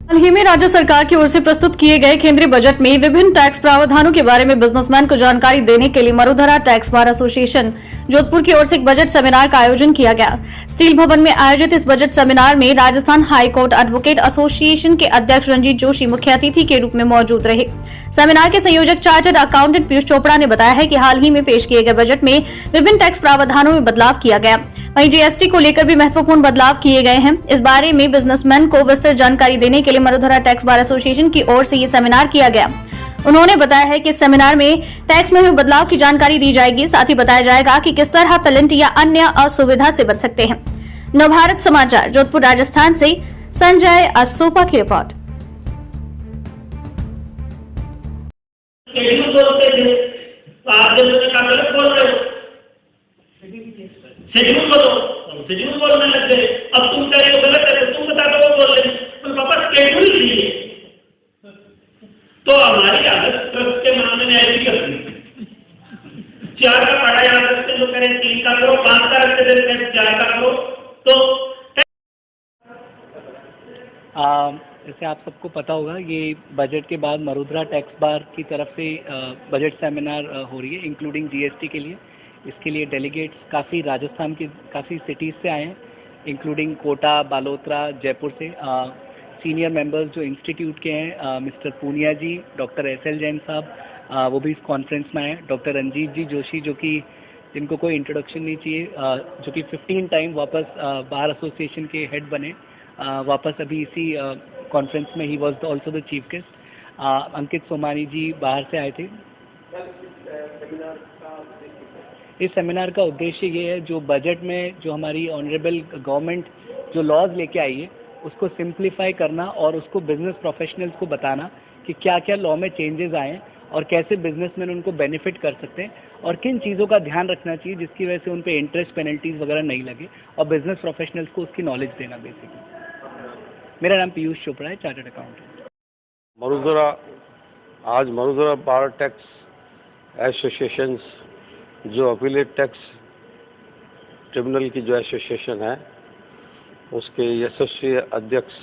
हाल ही में राज्य सरकार की ओर से प्रस्तुत किए गए केंद्रीय बजट में विभिन्न टैक्स प्रावधानों के बारे में बिजनेसमैन को जानकारी देने के लिए Marudhara tax bar association Jodhpur की ओर से एक बजट सेमिनार का आयोजन किया गया। स्टील भवन में आयोजित इस बजट सेमिनार में Rajasthan high court advocate association के अध्यक्ष रंजीत जोशी मुख्य अतिथि के रूप में मौजूद रहे। सेमिनार के संयोजक चार्टर्ड अकाउंटेंट पीयूष चोपड़ा ने बताया है कि हाल ही में पेश किए गए बजट में विभिन्न टैक्स प्रावधानों में बदलाव किया गया, वहीं जीएसटी को लेकर भी महत्वपूर्ण बदलाव किए गए हैं। इस बारे में बिजनेसमैन को विस्तृत जानकारी देने के लिए मरुधरा टैक्स बार एसोसिएशन की ओर से ये सेमिनार किया गया। उन्होंने बताया है कि इस सेमिनार में टैक्स में हुए बदलाव की जानकारी दी जाएगी, साथ ही बताया जाएगा कि किस तरह पेनल्टी या अन्य असुविधा से बच सकते हैं। नवभारत समाचार जोधपुर राजस्थान से संजय असोपा की रिपोर्ट। शेड्यूल बोलने लग गए। अब तुम कह रहे हो गलत है तो तुम बता दो, वो बोल रहे तो पापा शेड्यूल चाहिए। तो हमारी आदत ट्रस्ट के मामले में ऐसी कर दी, 4 का पढ़ा जा सकते जो करें 3 का करो, 5 का रखते थे 4 का करो। तो जैसे आप सबको पता होगा, ये बजट के बाद मरुधरा टैक्स बार की तरफ से बजट सेमिनार हो रही है, इंक्लूडिंग जीएसटी के लिए। इसके लिए डेलीगेट्स काफ़ी राजस्थान की काफ़ी सिटीज़ से आए हैं, इंक्लूडिंग कोटा, बालोतरा, जयपुर से। सीनियर मेंबर्स जो इंस्टीट्यूट के हैं, मिस्टर पूनिया जी, डॉक्टर SL जैन साहब, वो भी इस कॉन्फ्रेंस में आए। डॉक्टर रंजीत जी जोशी, जो कि जिनको कोई इंट्रोडक्शन नहीं चाहिए, जो कि 15 टाइम वापस बार एसोसिएशन के हेड बने, वापस अभी इसी कॉन्फ्रेंस में he was also the chief guest. Ankit Somani ji बाहर से आए थे। इस सेमिनार का उद्देश्य ये है, जो बजट में जो हमारी ऑनरेबल गवर्नमेंट जो लॉज लेके आई है उसको सिंप्लीफाई करना और उसको बिजनेस प्रोफेशनल्स को बताना कि क्या क्या लॉ में चेंजेस आए हैं और कैसे बिजनेसमैन उनको बेनिफिट कर सकते हैं और किन चीज़ों का ध्यान रखना चाहिए जिसकी वजह से उन पे इंटरेस्ट पेनल्टीज वगैरह नहीं लगे, और बिजनेस प्रोफेशनल्स को उसकी नॉलेज देना बेसिकली। मेरा नाम पीयूष चोपड़ा है, चार्टर्ड अकाउंटेंट। आज मरुधरा बार टैक्स एसोसिएशन जो अपीलेट टैक्स ट्रिब्यूनल की जो एसोसिएशन है, उसके यशस्वी अध्यक्ष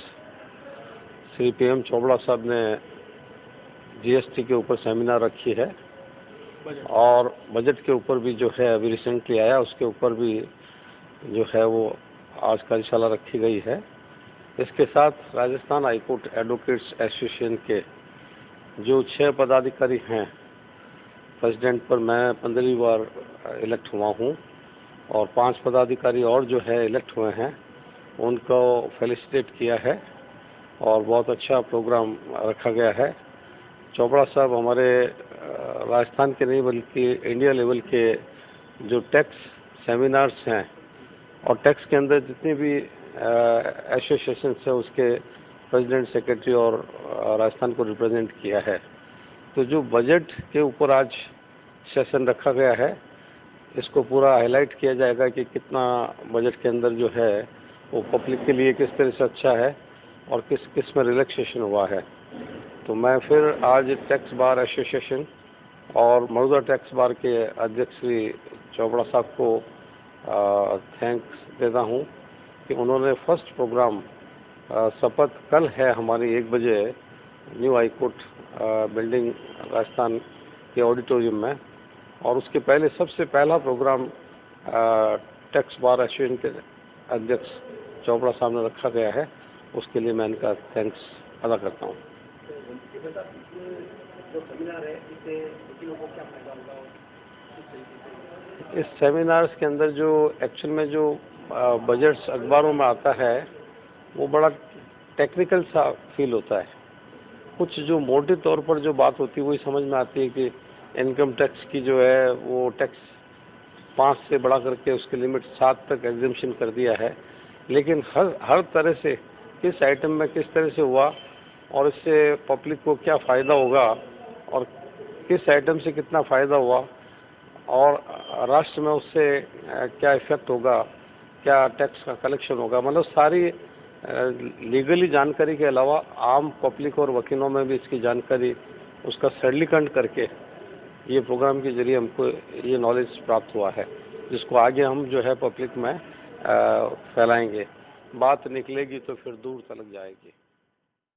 श्री PM चोपड़ा साहब ने जीएसटी के ऊपर सेमिनार रखी है, और बजट के ऊपर भी जो है अभी रिसेंटली आया उसके ऊपर भी जो है वो आज कार्यशाला रखी गई है। इसके साथ राजस्थान हाईकोर्ट एडवोकेट्स एसोसिएशन के जो 6 पदाधिकारी हैं, प्रेसिडेंट पर मैं 15वीं बार इलेक्ट हुआ हूँ, और 5 पदाधिकारी और जो है इलेक्ट हुए हैं, उनको फेलिसिटेट किया है और बहुत अच्छा प्रोग्राम रखा गया है। चोपड़ा साहब हमारे राजस्थान के नहीं बल्कि इंडिया लेवल के जो टैक्स सेमिनार्स हैं और टैक्स के अंदर जितने भी एसोसिएशन है उसके प्रेसिडेंट, सेक्रेटरी और राजस्थान को रिप्रेजेंट किया है। तो जो बजट के ऊपर आज सेशन रखा गया है, इसको पूरा हाईलाइट किया जाएगा कि कितना बजट के अंदर जो है वो पब्लिक के लिए किस तरह से अच्छा है और किस किस में रिलैक्सेशन हुआ है। तो मैं फिर आज टैक्स बार एसोसिएशन और मरुधरा टैक्स बार के अध्यक्ष श्री चोपड़ा साहब को थैंक्स देता हूँ कि उन्होंने फर्स्ट प्रोग्राम शपथ कल है हमारी 1 बजे new high court building Rajasthan के ऑडिटोरियम में, और उसके पहले सबसे पहला प्रोग्राम टैक्स बार एसोसिएशन के अध्यक्ष चोपड़ा साहब ने रखा गया है। उसके लिए मैं इनका थैंक्स अदा करता हूँ। इस सेमिनार्स के अंदर जो एक्चुअल में जो बजट्स अखबारों में आता है वो बड़ा टेक्निकल सा फील होता है। कुछ जो मोटे तौर पर जो बात होती है वही समझ में आती है कि इनकम टैक्स की जो है वो टैक्स 5 से बढ़ा करके उसकी लिमिट 7 तक एग्जम्पशन कर दिया है, लेकिन हर तरह से किस आइटम में किस तरह से हुआ और इससे पब्लिक को क्या फ़ायदा होगा और किस आइटम से कितना फ़ायदा हुआ और राष्ट्र में उससे क्या इफेक्ट होगा, क्या टैक्स का कलेक्शन होगा, मतलब सारी लीगली जानकारी के अलावा आम पब्लिक और वकीलों में भी इसकी जानकारी उसका सरलीकरण करके ये प्रोग्राम के जरिए हमको ये नॉलेज प्राप्त हुआ है, जिसको आगे हम जो है पब्लिक में फैलाएंगे। बात निकलेगी तो फिर दूर तक जाएगी।